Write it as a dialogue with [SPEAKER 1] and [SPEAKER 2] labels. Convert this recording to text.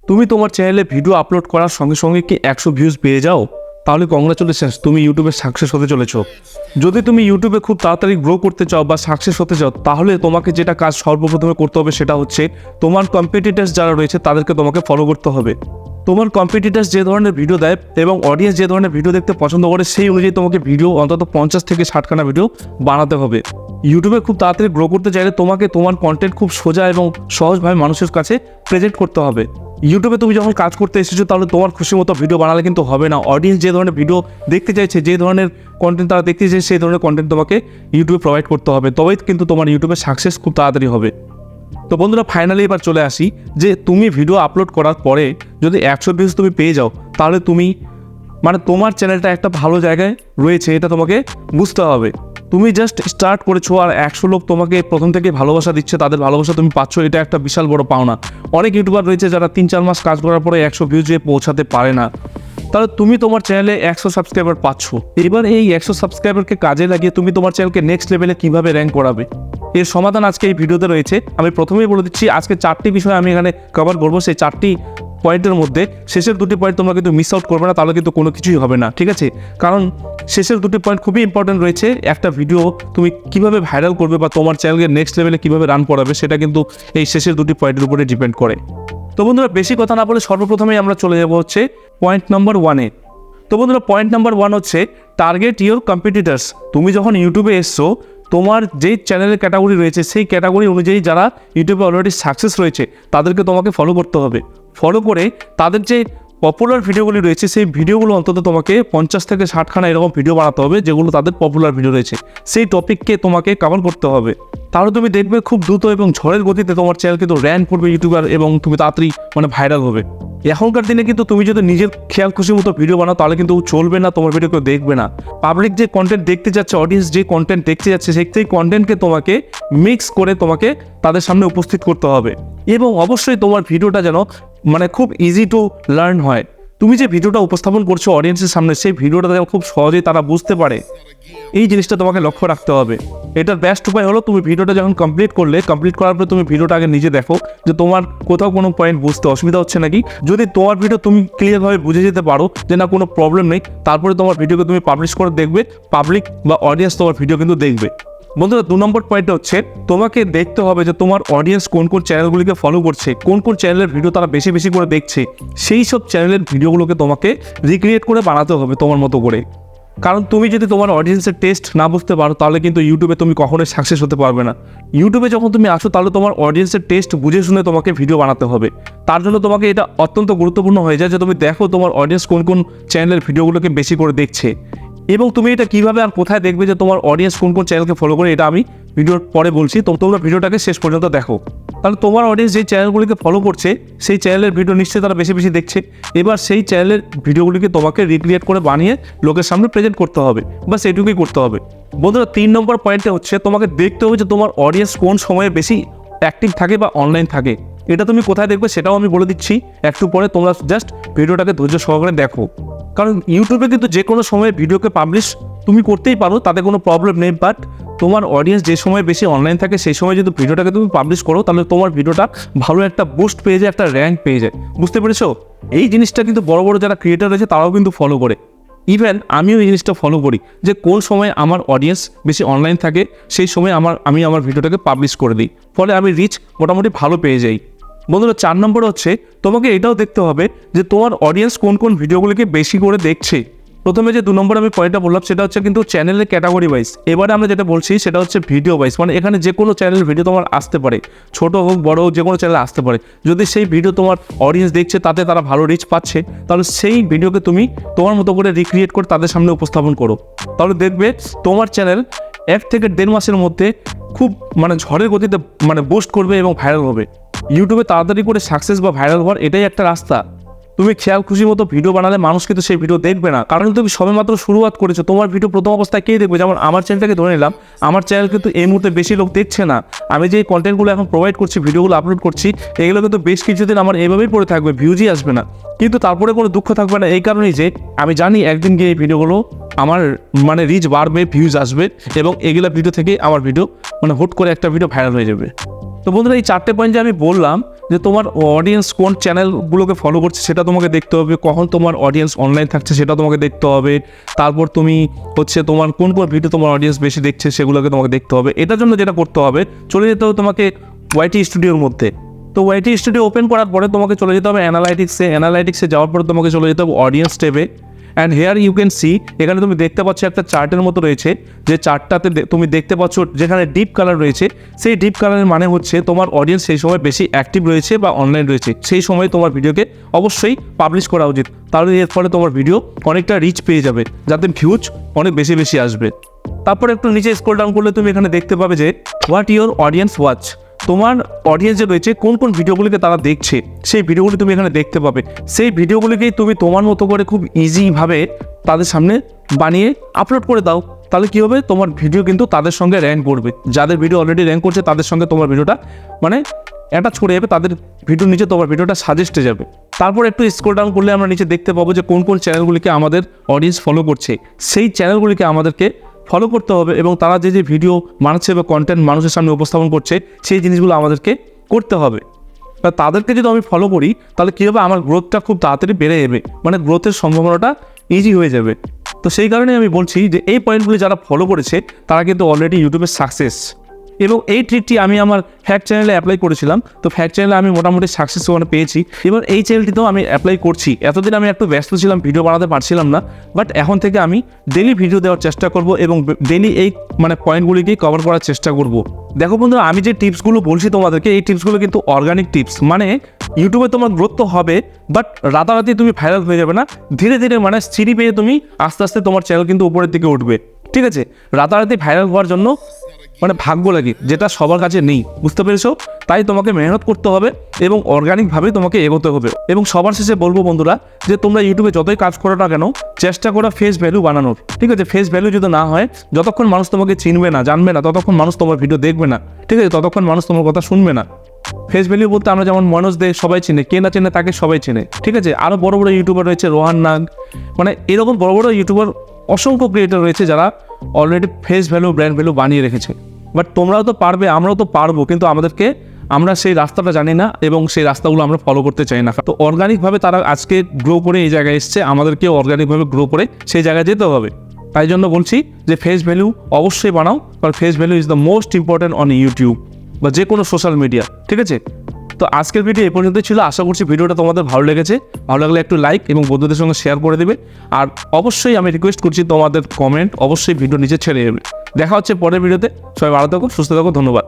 [SPEAKER 1] তুমি তোমার চ্যানেলে ভিডিও আপলোড করার সঙ্গে সঙ্গে কি 100 ভিউজ পেয়ে যাও, তাহলে কংগ্রাচুলেশনস, তুমি ইউটিউবে সাকসেস হতে চলেছো। যদি তুমি ইউটিউবে খুব তাড়াতাড়ি গ্রো করতে চাও বা সাকসেস হতে চাও, তাহলে তোমাকে যেটা কাজ সর্বপ্রথমে করতে হবে সেটা হচ্ছে তোমার কম্পিটিটার্স যারা রয়েছে তাদেরকে তোমাকে ফলো করতে হবে। তোমার কম্পিটিটার্স যে ধরনের ভিডিও দেয় এবং অডিয়েন্স যে ধরনের ভিডিও দেখতে পছন্দ করে, সেই অনুযায়ী তোমাকে ভিডিও অন্তত 50 থেকে 60খানা ভিডিও বানাতে হবে। ইউটিউবে খুব তাড়াতাড়ি গ্রো করতে চাইলে তোমাকে তোমার কন্টেন্ট খুব সোজা এবং সহজভাবে মানুষের কাছে প্রেজেন্ট করতে হবে। ইউটিউবে তুমি যখন কাজ করতে এসেছো, তাহলে তোমার খুশি মতো ভিডিও বানালে কিন্তু হবে না। অডিয়েন্স যে ধরনের ভিডিও দেখতে চাইছে, যে ধরনের কন্টেন্ট তারা দেখতে চাইছে, সেই ধরনের কন্টেন্ট তোমাকে ইউটিউবে প্রোভাইড করতে হবে, তবেই কিন্তু তোমার ইউটিউবে সাকসেস খুব তাড়াতাড়ি হবে। তো বন্ধুরা, ফাইনালি এবার চলে আসি যে তুমি ভিডিও আপলোড করার পরে যদি 100 ভিউজ তুমি পেয়ে যাও, তাহলে তুমি তোমার চ্যানেলটা একটা ভালো জায়গায় রয়েছে, এটা তোমাকে বুঝতে হবে। তুমি জাস্ট স্টার্ট করেছো আর 100 লোক তোমাকে প্রথম থেকে ভালোবাসা দিচ্ছে, তাদের ভালোবাসা তুমি পাচ্ছ, এটা একটা বিশাল বড় পাওনা। অনেক ইউটিউবার রয়েছে যারা 3-4 মাস কাজ করার পরে 100 ভিউজে পৌঁছাতে পারে না। তাহলে তুমি তোমার চ্যানেলে 100 সাবস্ক্রাইবার পাচ্ছ। এবার এই 100 সাবস্ক্রাইবারকে কাজে লাগিয়ে তুমি তোমার চ্যানেলকে নেক্সট লেভেলে কীভাবে র্যাঙ্ক করাবে, এর সমাধান আজকে এই ভিডিওতে রয়েছে। আমি প্রথমেই বলে দিচ্ছি, আজকে 4টি বিষয় আমি এখানে কভার করবো। সেই 4টি পয়েন্টের মধ্যে শেষের 2টি পয়েন্ট তোমরা কিন্তু মিস আউট করবে না, তাহলে কিন্তু কোনো কিছুই হবে না, ঠিক আছে? কারণ শেষের 2টি পয়েন্ট খুবই ইম্পর্টেন্ট রয়েছে। একটা ভিডিও তুমি কিভাবে ভাইরাল করবে বা তোমার চ্যানেলকে নেক্সট লেভেলে কীভাবে রান করাবে, সেটা কিন্তু এই শেষের 2টি পয়েন্টের উপরে ডিপেন্ড করে। তো বন্ধুরা, বেশি কথা না বলে সর্বপ্রথমেই আমরা চলে যাবো হচ্ছে পয়েন্ট নাম্বার 1-এ। তো বন্ধুরা, পয়েন্ট নাম্বার 1 হচ্ছে টার্গেট ইউর কম্পিটিটার্স। তুমি যখন ইউটিউবে এসছো, তোমার যেই চ্যানেলের ক্যাটাগরি রয়েছে, সেই ক্যাটাগরি অনুযায়ী যারা ইউটিউবে অলরেডি সাকসেস রয়েছে, তাদেরকে তোমাকে ফলো করতে হবে। ফলো করে তাদের যে পপুলার ভিডিওগুলি রয়েছে, সেই ভিডিওগুলো অন্তত তোমাকে 50 থেকে 60খানা এরকম ভিডিও বানাতে হবে, যেগুলো তাদের পপুলার ভিডিও রয়েছে, সেই টপিককে তোমাকে কভার করতে হবে। তাহলে তুমি দেখবে খুব দ্রুত এবং ঝড়ের গতিতে তোমার চ্যানেল কিন্তু র্যাঙ্ক করবে ইউটিউবার, এবং তুমি তাড়াতাড়ি ভাইরাল হবে। এখনকার দিনে কিন্তু তুমি যদি নিজের খেয়াল খুশি মতো ভিডিও বানাও, তাহলে কিন্তু চলবে না, তোমার ভিডিও কেউ দেখবে না। পাবলিক যে কন্টেন্ট দেখতে যাচ্ছে, অডিয়েন্স যে কন্টেন্ট দেখতে যাচ্ছে, সেই কন্টেন্টকে তোমাকে মিক্স করে তোমাকে তাদের সামনে উপস্থিত করতে হবে। এবং অবশ্যই তোমার ভিডিওটা যেন খুব ইজি টু লার্ন হয়। তুমি যে ভিডিওটা উপস্থাপন করছো অডিয়েন্সের সামনে, সেই ভিডিওটা যেন খুব সহজেই তারা বুঝতে পারে, এই জিনিসটা তোমাকে লক্ষ্য রাখতে হবে। এটার বেস্ট উপায় হলো, তুমি ভিডিওটা যখন কমপ্লিট করার পরে তুমি ভিডিওটা আগে নিজে দেখো যে তোমার কোথাও কোনো পয়েন্ট বুঝতে অসুবিধা হচ্ছে নাকি। যদি তোমার ভিডিও তুমি ক্লিয়ারভাবে বুঝে যেতে পারো যে না, কোনো প্রবলেম নেই, তারপরে তোমার ভিডিওকে তুমি পাবলিশ করে দেখবে, পাবলিক বা অডিয়েন্স তোমার ভিডিও কিন্তু দেখবে। বন্ধুরা, 2 নম্বর পয়েন্ট হচ্ছে তোমাকে দেখতে হবে যে তোমার অডিয়েন্স কোন কোন চ্যানেলগুলিকে ফলো করছে, কোন কোন চ্যানেলের ভিডিও তারা বেশি বেশি করে দেখছে, সেই সব চ্যানেলের ভিডিওগুলোকে তোমাকে রিক্রিয়েট করে বানাতে হবে তোমার মতো করে। কারণ তুমি যদি তোমার অডিয়েন্সের টেস্ট না বুঝতে পারো, তাহলে কিন্তু ইউটিউবে তুমি কখনোই সাকসেস হতে পারবে না। ইউটিউবে যখন তুমি আসো, তাহলে তোমার অডিয়েন্সের টেস্ট বুঝে শুনে তোমাকে ভিডিও বানাতে হবে। তার জন্য তোমাকে এটা অত্যন্ত গুরুত্বপূর্ণ হয়ে যায় যে তুমি দেখো তোমার অডিয়েন্স কোন কোন চ্যানেলের ভিডিওগুলোকে বেশি করে দেখছে, এবং তুমি এটা কীভাবে আর কোথায় দেখবে যে তোমার অডিয়েন্স কোন কোন চ্যানেলকে ফলো করে, এটা আমি ভিডিওর পরে বলছি। তো তোমরা ভিডিওটাকে শেষ পর্যন্ত দেখো। তাহলে তোমার অডিয়েন্স যে চ্যানেলগুলিকে ফলো করছে, সেই চ্যানেলের ভিডিও নিশ্চয়ই তারা বেশি বেশি দেখছে। এবার সেই চ্যানেলের ভিডিওগুলিকে তোমাকে রিক্রিয়েট করে বানিয়ে লোকের সামনে প্রেজেন্ট করতে হবে, বাস এটুকুই করতে হবে। বন্ধুরা, 3 নম্বর পয়েন্টে হচ্ছে তোমাকে দেখতে হবে যে তোমার অডিয়েন্স কোন সময়ে বেশি অ্যাক্টিভ থাকে বা অনলাইন থাকে। এটা তুমি কোথায় দেখবে সেটাও আমি বলে দিচ্ছি একটু পরে, তোমরা জাস্ট ভিডিওটাকে ধৈর্য সহকারে দেখো। কারণ ইউটিউবে কিন্তু যে কোনো সময়ে ভিডিওকে পাবলিশ তুমি করতেই পারো, তাতে কোনো প্রবলেম নেই। বাট তোমার অডিয়েন্স যে সময় বেশি অনলাইন থাকে, সেই সময় যদি ভিডিওটাকে তুমি পাবলিশ করো, তাহলে তোমার ভিডিওটা ভালো একটা বুস্ট পেয়ে যায়, একটা র্যাঙ্ক পেয়ে যায়। বুঝতে পেরেছো? এই জিনিসটা কিন্তু বড় বড় যারা ক্রিয়েটার রয়েছে তারাও কিন্তু ফলো করে। ইভেন আমিও এই জিনিসটা ফলো করি যে কোন সময় আমার অডিয়েন্স বেশি অনলাইন থাকে, সেই সময় আমি আমার ভিডিওটাকে পাবলিশ করে দিই, ফলে আমি রিচ মোটামুটি ভালো পেয়ে যাই। বন্ধুরা, 4 নম্বর হচ্ছে তোমাকে এটাও দেখতে হবে যে তোমার অডিয়েন্স কোন কোন ভিডিওগুলিকে বেশি করে দেখছে। প্রথমে যে 2 নম্বর আমি পয়েন্টটা বললাম, সেটা হচ্ছে কিন্তু চ্যানেলের ক্যাটাগরি ওয়াইজ। এবারে আমরা যেটা বলছি সেটা হচ্ছে ভিডিও ওয়াইজ, এখানে যে কোনো চ্যানেলের ভিডিও তোমার আসতে পারে, ছোট হোক বড় হোক, যে কোনো চ্যানেলে আসতে পারে। যদি সেই ভিডিও তোমার অডিয়েন্স দেখছে, তাতে তারা ভালো রিচ পাচ্ছে, তাহলে সেই ভিডিওকে তুমি তোমার মতো করে রিক্রিয়েট করে তাদের সামনে উপস্থাপন করো। তাহলে দেখবে তোমার চ্যানেল 1 থেকে 1.5 মাসের মধ্যে খুব ঝড়ের গতিতে বুস্ট করবে এবং ভাইরাল হবে। ইউটিউবে তাড়াতাড়ি করে সাকসেস বা ভাইরাল হওয়ার এটাই একটা রাস্তা। তুমি খেয়াল খুশি মতো ভিডিও বানালে মানুষ কিন্তু সেই ভিডিও দেখবে না, কারণ তুমি সবেমাত্র শুরুয়াত করেছো। তোমার ভিডিও প্রথম অবস্থায় কে দেখবে? যেমন আমার চ্যানেলটাকে ধরে নিলাম, আমার চ্যানেল কিন্তু এই মুহূর্তে বেশি লোক দেখছে না। আমি যে কন্টেন্টগুলো এখন প্রোভাইড করছি, ভিডিওগুলো আপলোড করছি, এগুলো কিন্তু বেশ কিছুদিন আমার এইভাবেই পড়ে থাকবে, ভিউজই আসবে না। কিন্তু তারপরে কোনো দুঃখ থাকবে না, এই কারণেই যে আমি জানি একদিন গিয়ে এই ভিডিওগুলো আমার রিচ বাড়বে, ভিউজ আসবে, এবং এগুলো ভিডিও থেকে আমার ভিডিও হুট করে একটা ভিডিও ভাইরাল হয়ে যাবে। তো বন্ধুরা, এই 4টে পয়েন্ট যে আমি বললাম, যে তোমার অডিয়েন্স কোন চ্যানেলগুলোকে ফলো করছে সেটা তোমাকে দেখতে হবে, কখন তোমার অডিয়েন্স অনলাইন থাকছে সেটা তোমাকে দেখতে হবে, তারপর তুমি হচ্ছে তোমার কোন কোন ভিডিও তোমার অডিয়েন্স বেশি দেখছে সেগুলোকে তোমাকে দেখতে হবে। এটার জন্য যেটা করতে হবে, চলে যেতে হবে তোমাকে ওয়াইটি স্টুডিওর মধ্যে। তো ওয়াইটি স্টুডিও ওপেন করার পরে তোমাকে চলে যেতে হবে অ্যানালাইটিক্সে যাওয়ার পরে তোমাকে চলে যেতে হবে অডিয়েন্স ট্যাবে। And here you can see, এখানে তুমি দেখতে পাচ্ছ একটা চার্টের মতো রয়েছে, যে চার্টটাতে তুমি দেখতে পাচ্ছ যেখানে ডিপ কালার রয়েছে, সেই ডিপ কালারের মানে হচ্ছে তোমার অডিয়েন্স সেই সময় বেশি অ্যাক্টিভ রয়েছে বা অনলাইন রয়েছে, সেই সময় তোমার ভিডিওকে অবশ্যই পাবলিশ করা উচিত। তাহলে এর ফলে তোমার ভিডিও অনেকটা রিচ পেয়ে যাবে, যাতে ভিউজ অনেক বেশি বেশি আসবে। তারপর একটু নিচে স্ক্রল ডাউন করলে তুমি এখানে দেখতে পাবে যে হোয়াট ইউর অডিয়েন্স ওয়াচ, তোমার অডিয়েন্স যে রয়েছে কোন কোন ভিডিওগুলিকে তারা দেখছে সেই ভিডিওগুলি তুমি এখানে দেখতে পাবে। সেই ভিডিওগুলিকেই তুমি তোমার মতো করে খুব ইজিভাবে তাদের সামনে বানিয়ে আপলোড করে দাও। তাহলে কী হবে, তোমার ভিডিও কিন্তু তাদের সঙ্গে র্যাঙ্ক করবে। যাদের ভিডিও অলরেডি র্যাঙ্ক করছে তাদের সঙ্গে তোমার ভিডিওটা মানে অ্যাটাচ করে যাবে, তাদের ভিডিওর নিচে তোমার ভিডিওটা সাজেস্টে যাবে। তারপর একটু স্ক্রল ডাউন করলে আমরা নিচে দেখতে পাবো যে কোন কোন চ্যানেলগুলিকে আমাদের অডিয়েন্স ফলো করছে, সেই চ্যানেলগুলিকে আমাদেরকে ফলো করতে হবে এবং তারা যে যে ভিডিও বানাচ্ছে বা কন্টেন্ট মানুষের সামনে উপস্থাপন করছে সেই জিনিসগুলো আমাদেরকে করতে হবে। বা তাদেরকে যদি আমি ফলো করি তাহলে কী হবে, আমার গ্রোথটা খুব তাড়াতাড়ি বেড়ে যাবে, মানে গ্রোথের সম্ভাবনাটা ইজি হয়ে যাবে। তো সেই কারণে আমি বলছি যে এই পয়েন্টগুলি যারা ফলো করেছে তারা কিন্তু অলরেডি ইউটিউবে সাকসেস। এবং এই ট্রিকটি আমি আমার ফ্যাক্ট চ্যানেলে অ্যাপ্লাই করেছিলাম, তো ফ্যাক্ট চ্যানেলে আমি মোটামুটি সাকসেস ওখানে পেয়েছি। এবার এই চ্যানেলটিতেও আমি অ্যাপ্লাই করছি। এতদিন আমি একটু ব্যস্ত ছিলাম, ভিডিও বানাতে পারছিলাম না, বাট এখন থেকে আমি ডেলি ভিডিও দেওয়ার চেষ্টা করব এবং ডেলি এই পয়েন্টগুলিকেই কভার করার চেষ্টা করব। দেখো বন্ধুরা, আমি যে টিপসগুলো বলছি তোমাদেরকে, এই টিপসগুলো কিন্তু অর্গানিক টিপস, মানে ইউটিউবে তোমার গ্রোথ তো হবে বাট রাতারাতি তুমি ভাইরাল হয়ে যাবে না, ধীরে ধীরে মানে সিঁড়ি পেয়ে তুমি আস্তে আস্তে তোমার চ্যানেল কিন্তু উপরের দিকে উঠবে। ঠিক আছে, রাতারাতি ভাইরাল হওয়ার জন্য মানে ভাগ্য লাগে, যেটা সবার কাছে নেই, বুঝতে পেরেছো? তাই তোমাকে মেহনত করতে হবে এবং অর্গানিকভাবে তোমাকে এগোতে হবে। এবং সবার শেষে বলবো বন্ধুরা, যে তোমরা ইউটিউবে যতই কাজ করো না কেন, চেষ্টা করো ফেস ভ্যালু বানানোর। ঠিক আছে, ফেস ভ্যালু যদি না হয়, যতক্ষণ মানুষ তোমাকে চিনবে না, জানবে না, ততক্ষণ মানুষ তোমার ভিডিও দেখবে না। ঠিক আছে, ততক্ষণ মানুষ তোমার কথা শুনবে না। ফেস ভ্যালু বলতে আমরা যেমন মনোজ দে সবাই চিনে, কে না চেনে তাকে সবাই চেনে। ঠিক আছে, আরও বড় বড় ইউটিউবার রয়েছে, রোহান নাগ, মানে এরকম বড় বড় ইউটিউবার অসংখ্য ক্রিয়েটর রয়েছে যারা already face value brand value বানিয়ে রেখেছে। বাট তোমরাও তো পারবে, আমরাও তো পারবো, কিন্তু আমরা সেই রাস্তাটা জানি না এবং সেই রাস্তাগুলো আমরা ফলো করতে চাই না। তো অর্গানিকভাবে তারা আজকে গ্রো করে এই জায়গায় এসছে, আমাদেরকেও অর্গানিকভাবে গ্রো করে সেই জায়গায় যেতে হবে। তাই জন্য বলছি যে ফেস ভ্যালু অবশ্যই বানাও, কারণ face value is the most important on YouTube বা যে কোনো সোশ্যাল মিডিয়া। ঠিক আছে, তো আজকের ভিডিও এই পর্যন্তই ছিল। আশা করছি ভিডিওটা তোমাদের ভালো লেগেছে। ভালো লাগলে একটু লাইক এবং বন্ধুদের সঙ্গে শেয়ার করে দেবে। আর অবশ্যই আমি রিকোয়েস্ট করছি তোমাদের কমেন্ট অবশ্যই ভিডিও নিচে ছেড়ে যাবে। দেখা হচ্ছে পরের ভিডিওতে। সবাই ভালো থাকো, সুস্থ থাকো, ধন্যবাদ।